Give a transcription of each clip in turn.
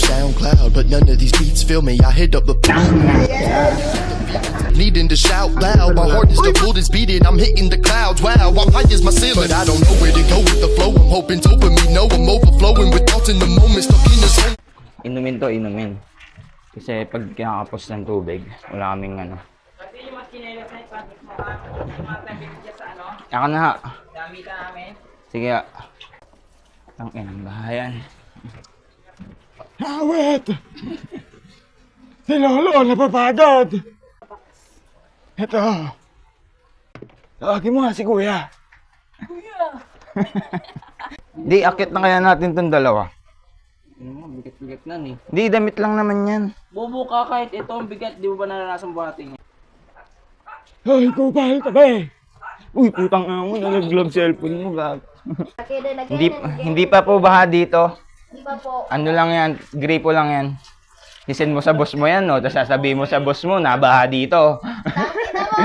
SoundCloud, but none of these beats feel me. I hit up the needing to shout loud. My heart is the full is beating. I'm hitting the clouds. Wow, I'm high as my ceiling, but I don't know where to go with the flow. I'm hoping dopamine, no, I'm overflowing with thoughts in the moment, stuck in the zone. Inumin to, inumin. Kasi pag kinakapos ng tubig, wala kaming ano. Kasi yung mas kinelas na ipapit mo ka, mga tabi dyan sa ano, Ako na ha. gamitan namin. Sige ha. Ang inang bahayan. Awet! Si Lolo, napapagod! Ito. Tawagin mo nga si Kuya. Di, akit na kaya natin tong dalawa. Bigat-bigat na eh. Di, damit lang naman yan. Bubo ka kahit ito ang bigat, di mo ba naranasan buhatin niya? Hoy, kupal ka ba eh? Uy, putang ina mo, nalaglag cellphone mo, gag. Hindi pa po baha dito. Di ba po? Ano lang yan, gripo lang yan. Isend mo sa boss mo yan, no? Tapos sasabihin mo sa boss mo, nabaha dito. Nakita mo!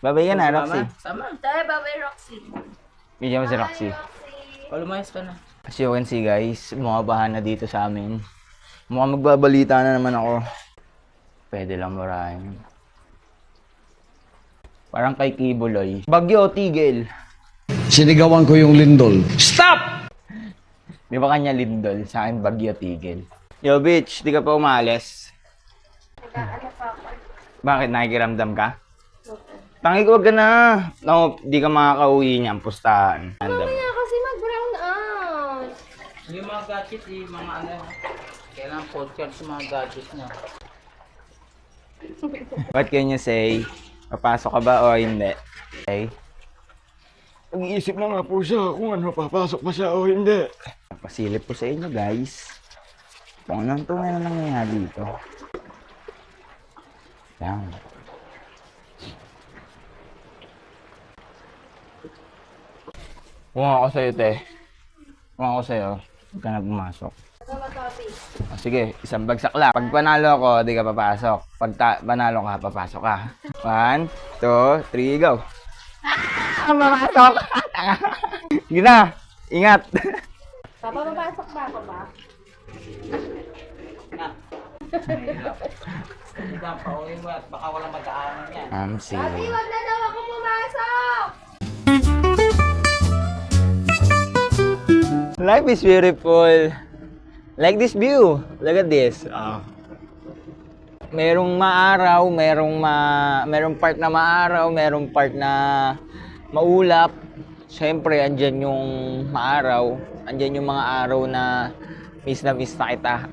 Babay ka na, Roxy. Sama. Tayo, Babay Roxy. Bigyan mo si Roxy. Palumayas ka na. As you can see guys, baha na dito sa amin. Mukhang magbabalita na naman ako. Pwede lang murahin. Parang kay Kibuloy. Bagyo, tigil. Sinigawan ko yung lindol. Di ba kanya lindol? Sa akin, bagyo, tigil. Yo, bitch, di ka pa umalis. Bakit? Nakikiramdam ka? Tangi ko, wag ka na. No, di ka makakauwi niyan, pustahan. Mamaya kasi mag-brown out. Yung mga gadget, yung mga ano, kailangan podcast yung mga gadget niya. What can you say? Papasok ka ba o hindi? Okay? Nag-iisip na nga po siya kung ano, papasok pa siya o hindi. Pasilip ko sa inyo guys. Kung anong tunay na nangyayari dito. Yan. Kung ako sa'yo, te. Kung ako sa'yo, huwag ka na pumasok. O, sige, isang bagsak lang. Pag panalo ko, di ka papasok. Pag panalo ka, papasok ka. 1, 2, 3, go! Papasok! Sige na! Ingat! Papapapasok ba ako ba? Hindi ka pa uwi mo at baka walang mag-aaral yan. See. Sabi, wag na daw ako pumasok! Life is beautiful. Like this view. Look at this. Merong maaraw, merong part na maaraw, merong part na maulap. Siyempre, andyan yung maaraw. Andyan yung mga araw na miss na kita.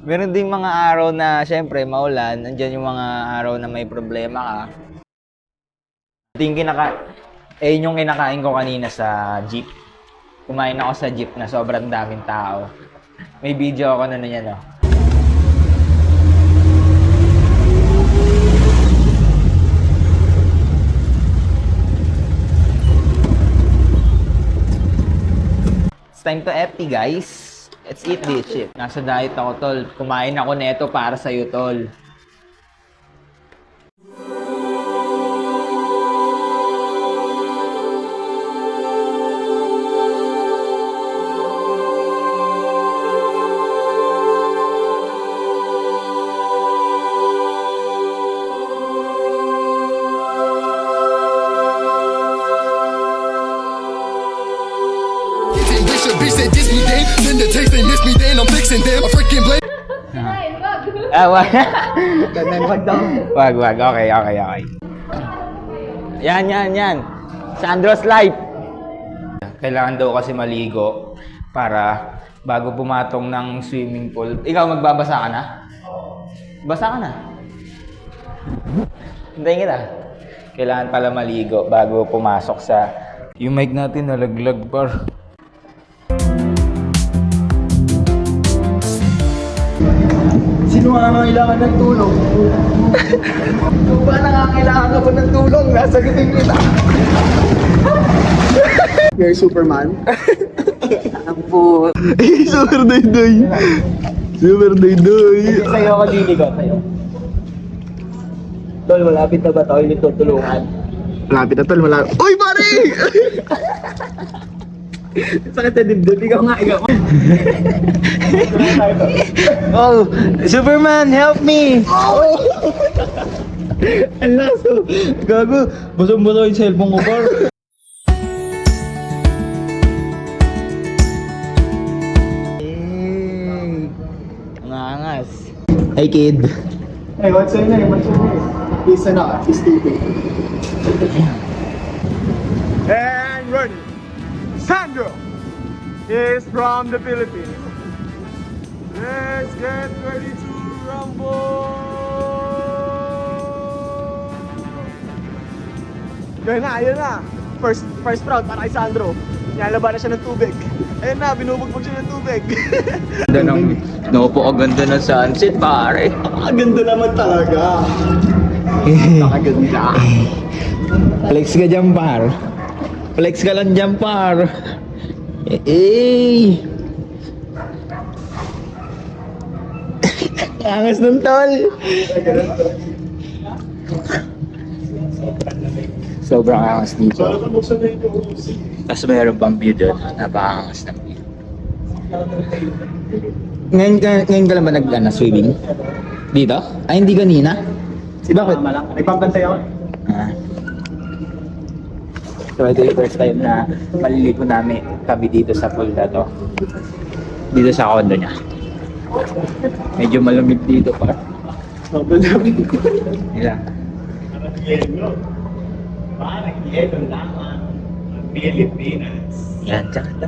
Meron ding mga araw na siyempre maulan. Andyan yung mga araw na may problema ka. Yun yung kinakain ko kanina sa jeep. Kumain ako sa jeep na sobrang daming tao. May video ako na yan, no? It's time to FT, guys. Let's eat this shit. Nasa diet ako, tol. Kumain ako neto para sa'yo, tol. Bitch, they diss me then, send the text, they miss me then, I'm fixing them, I freaking blame. Kinain, wag! Wag. Wag. Okay. Yan. Sandro's life. Kailangan daw kasi maligo para bago pumatong ng swimming pool. Ikaw, magbabasa ka na? Basa ka na. Hintayin kita. Kailangan pala maligo bago pumasok sa... Yung mic natin nalaglag, par. Sino ang kailangan ng tulong? Kung ba nakakailangan ka ba ng tulong, nasa giting kita. You're Superman. Ang po. Super day. Super day. Sa'yo ako diligo, sa'yo. Tol, malapit na ba tayo yung tutulungan? Malapit na tol, malapit. Uy, pare! Sakit na dibdib. Ikaw nga, ikaw. Oh, Superman, help me! Ang laso. Gago. Busong-buso yung cellphone ko, par. Ang angas. Hey, kid. Hey, what's your name? He's he's stupid. And ready. Sandro is from the Philippines. Let's get ready to rumble. Yan na. First round para kay Sandro. Nilalaba na siya ng tubig. Ayun na, binubugbog siya ng tubig. Ganda ng, naupo ka ganda ng sunset, pare. Ganda naman talaga. Nakaganda. Flex ka dyan, par. Flex ka lang dyan, par. Eh. Angas ng tol. Sobrang angas dito. Tapos mayroon pang view doon. Napakangas ng view. Ngayon ka lang ba swimming? Dito? Ay, hindi kanina? Bakit? Nagpapantay ako. Ah. So ito yung first time na maliligo namin kami dito sa pool na to. Dito sa condo niya. Medyo malamig dito pa. Ilang? Yan, tsaka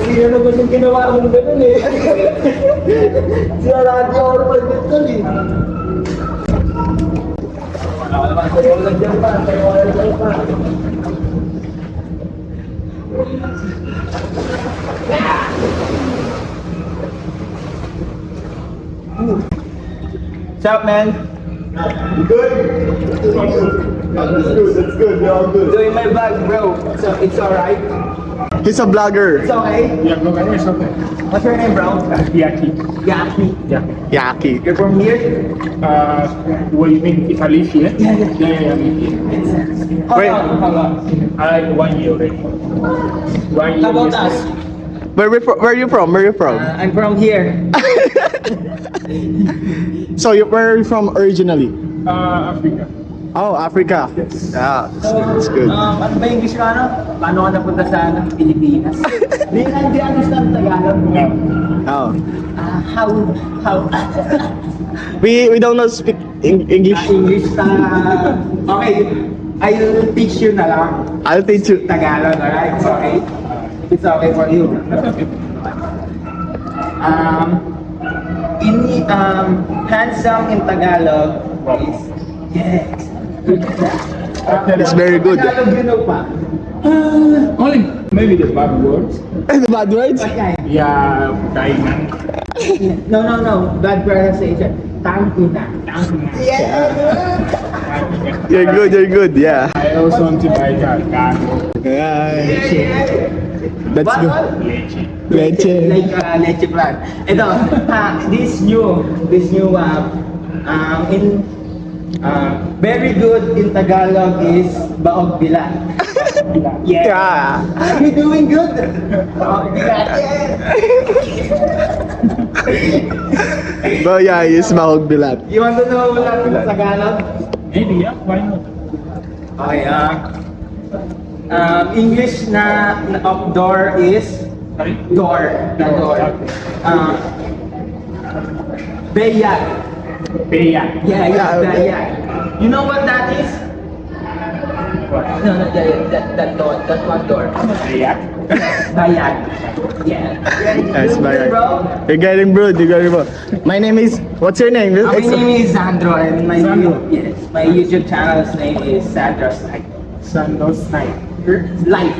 Sino naman yung ginawa ko ng ganun eh. Sila lahat yung ako naman ganun eh. Wala dyan pa. What's up, man? Good? That's good. They're all good. Doing my vlog, bro. So it's alright. He's a vlogger. It's okay. Yeah, go ahead. It's okay. What's your name, bro? Yaki. Yaki. Yeah. Yaki. You're from here? What do you mean? If I live here? Yeah. Yeah. Wait. How long? I 1 year already. 1 year. How about us? Where are you from? Where are you from? I'm from here. So, where are you from originally? Africa. Oh, Africa. Yeah, that's good. Ano ba yung English ka, ano? Paano ka napunta sa Pilipinas? Do you understand Tagalog? No. Oh. How? We don't know speak English. English okay, I'll teach you na lang. I'll teach you. Tagalog, alright? It's okay? It's okay for you. Handsome in Tagalog is yes. It's very good. Tagalog, you know pa? Only maybe the bad words. The bad words? Yeah, diamond. No. Bad pronunciation. Tangina. You're good. Yeah. I also want to buy a car. That's What? good. Leche. Leche. Like leche plan. Ito, this new very good in Tagalog is baog bilat. Yeah. Are you doing good? Baog bilat. But yeah, it's mahog bilat. You want to know what Tagalog? Maybe, yeah, why not? Okay, English na of door is Sorry? door. The door. Bayag. Peya. Yeah, Yeah, okay. bayag. You know what that is? No, that door. That one door. Peya. Bayag. Yeah. That's You bayag. bro? You're getting broad. My name is. What's your name? My name is Sandro and my YouTube channel's name is Sandro's Night. Sandos night. Life.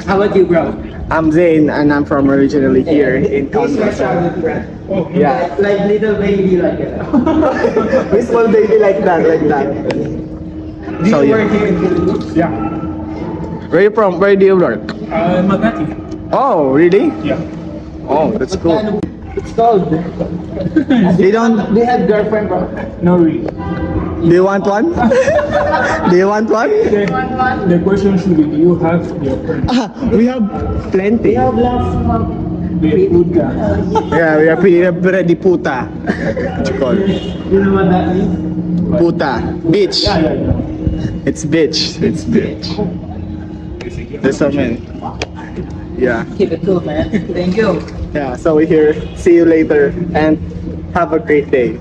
How about you, bro? I'm Zayn and I'm from originally here in Kansas. Yeah. Like little baby like that. We small baby like that. Do So, you yeah. work here in Philippines? Yeah, Where you from? Where do you work? Magati. Oh, really? Yeah. Oh, that's cool. It's cold. They don't. Do you have girlfriend, bro? No, really. Do you want one? Do you want one? The question should be, do you have your friend? We have plenty. The food ka. Yeah, we are ready puta. What you call it? You know what that means? Puta. Bitch. Yeah. It's bitch. It's bitch. There's so many. Yeah. Keep it cool, man. Thank you. Yeah, so we're here. See you later and have a great day.